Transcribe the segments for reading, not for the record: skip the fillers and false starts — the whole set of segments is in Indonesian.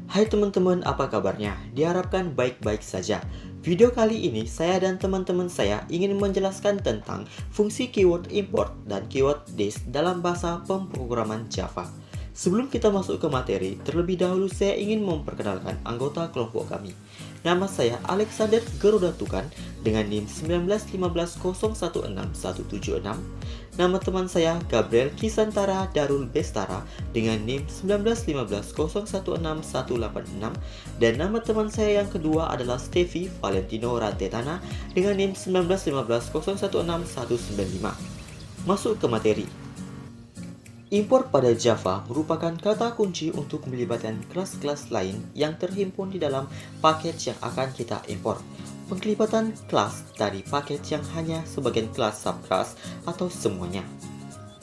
Hai teman-teman, apa kabarnya? Diharapkan baik-baik saja. Video kali ini saya dan teman-teman saya ingin menjelaskan tentang fungsi keyword import dan keyword this dalam bahasa pemrograman Java. Sebelum kita masuk ke materi, terlebih dahulu saya ingin memperkenalkan anggota kelompok kami. Nama saya Alexander Garuda Tukan dengan NIM 19150161176. Nama teman saya Gabriel Kisantara Darul Bestara dengan NIM 19150161186. Dan nama teman saya yang kedua adalah Steffi Valentino Rantetana dengan NIM 19150161195. Masuk ke materi. Import pada Java merupakan kata kunci untuk melibatkan kelas-kelas lain yang terhimpun di dalam paket yang akan kita import. Penglibatan kelas dari paket yang hanya sebagian kelas subclass atau semuanya.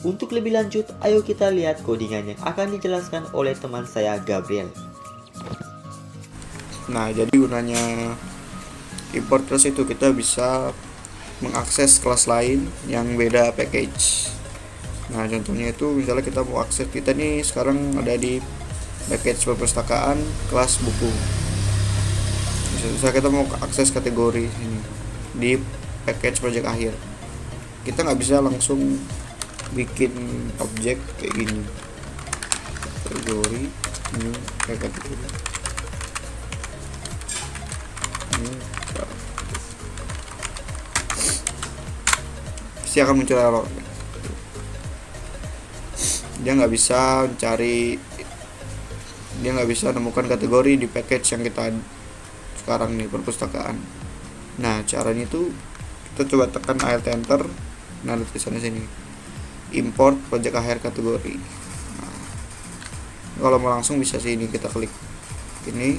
Untuk lebih lanjut, ayo kita lihat codingan yang akan dijelaskan oleh teman saya Gabriel. Nah, jadi gunanya import class itu kita bisa mengakses kelas lain yang beda package. Nah, contohnya itu misalnya kita mau akses, kita nih sekarang ada di package perpustakaan kelas buku. Misalnya kita mau akses kategori ini di package project akhir. Kita nggak bisa langsung bikin objek kayak gini. Kategori ini kayak kategori. Ini pasti akan muncul error. Dia nggak bisa nemukan kategori di package yang kita sekarang nih, perpustakaan. Nah, caranya itu kita coba tekan Alt Enter. Nah, ada tulisannya sini import project akhir kategori. Nah, kalau mau langsung bisa sini, kita klik ini.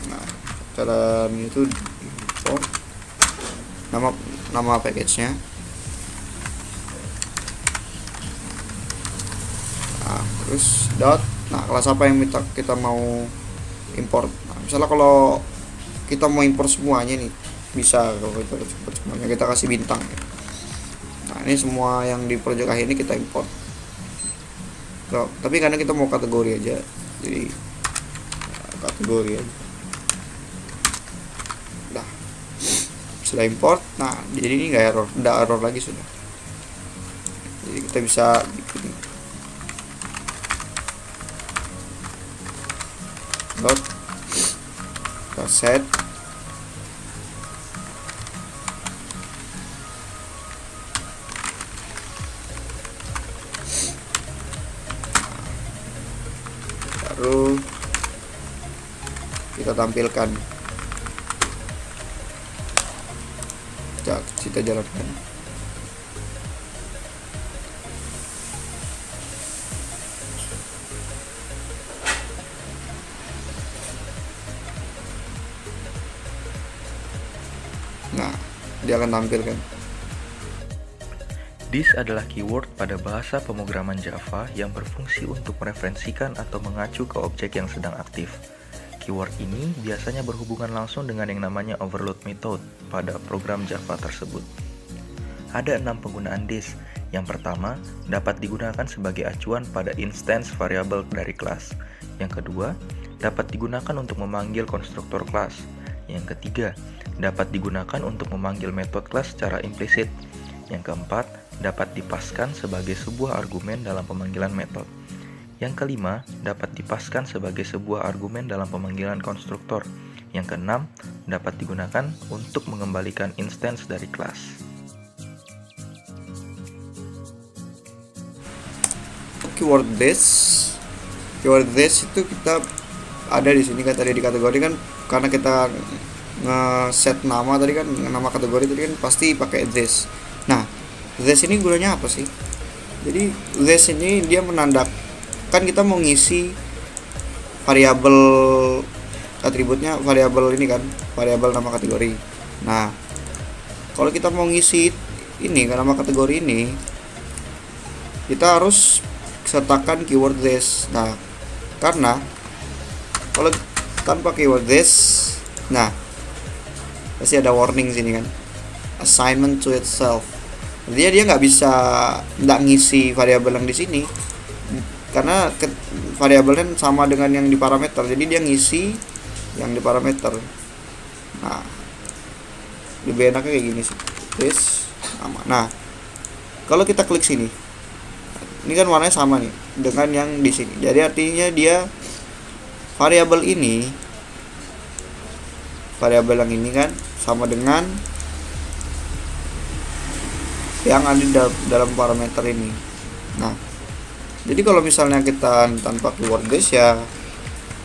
Nah, caranya itu import nama package-nya. Terus dot. Nah, kelas apa yang kita mau import. Nah, misalnya kalau kita mau import semuanya nih, bisa. Kalau kita import semuanya, kita kasih bintang. Nah, ini semua yang di project akhir ini kita import. Tapi karena kita mau kategori aja, jadi kategori aja. Nah, setelah import, nah jadi ini nggak error lagi sudah. Jadi kita bisa bikin dot set baru kita tampilkan, kita jalankan. Nah, dia akan tampilkan. This adalah keyword pada bahasa pemrograman Java yang berfungsi untuk mereferensikan atau mengacu ke objek yang sedang aktif. Keyword ini biasanya berhubungan langsung dengan yang namanya overload method pada program Java tersebut. Ada 6 penggunaan this. Yang pertama, dapat digunakan sebagai acuan pada instance variabel dari kelas. Yang kedua, dapat digunakan untuk memanggil konstruktor kelas. Yang ketiga, dapat digunakan untuk memanggil metode kelas secara implisit. Yang keempat, dapat dipaskan sebagai sebuah argumen dalam pemanggilan metode. Yang kelima, dapat dipaskan sebagai sebuah argumen dalam pemanggilan konstruktor. Yang keenam, dapat digunakan untuk mengembalikan instance dari kelas. Keyword this itu kita ada di sini kan, tadi di kategori kan, karena kita nge-set nama tadi kan, nama kategori tadi kan pasti pakai this. Nah, this ini gunanya apa sih? Jadi this ini dia menandakan kita mau ngisi variabel atributnya, variabel ini kan, variabel nama kategori. Nah, kalau kita mau ngisi ini kan nama kategori ini, kita harus sertakan keyword this. Nah, karena kalau tanpa keyword this, nah pasti ada warning sini kan, assignment to itself. Dia nggak bisa ngisi variabel yang di sini, karena variabelnya sama dengan yang di parameter, jadi dia ngisi yang di parameter. Nah, lebih enaknya kayak gini sih, this sama. Nah, kalau kita klik sini, ini kan warnanya sama nih dengan yang di sini, jadi artinya dia variabel yang ini kan sama dengan yang ada di dalam parameter ini. Nah, jadi kalau misalnya kita tanpa keyword this, ya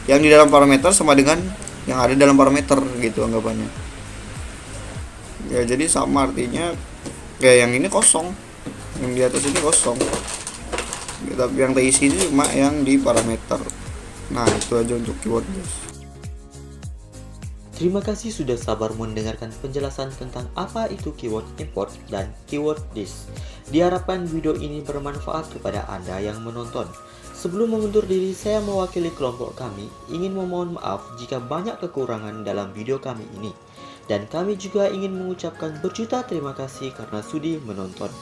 yang di dalam parameter sama dengan yang ada dalam parameter gitu anggapannya. Ya jadi sama, artinya kayak yang ini kosong, yang di atas ini kosong, tapi yang terisi ini cuma yang di parameter. Nah, itu aja untuk keyword this. Terima kasih sudah sabar mendengarkan penjelasan tentang apa itu keyword import dan keyword this. Diharapkan video ini bermanfaat kepada Anda yang menonton. Sebelum mengundur diri, saya mewakili kelompok kami ingin memohon maaf jika banyak kekurangan dalam video kami ini. Dan kami juga ingin mengucapkan berjuta terima kasih karena sudi menonton.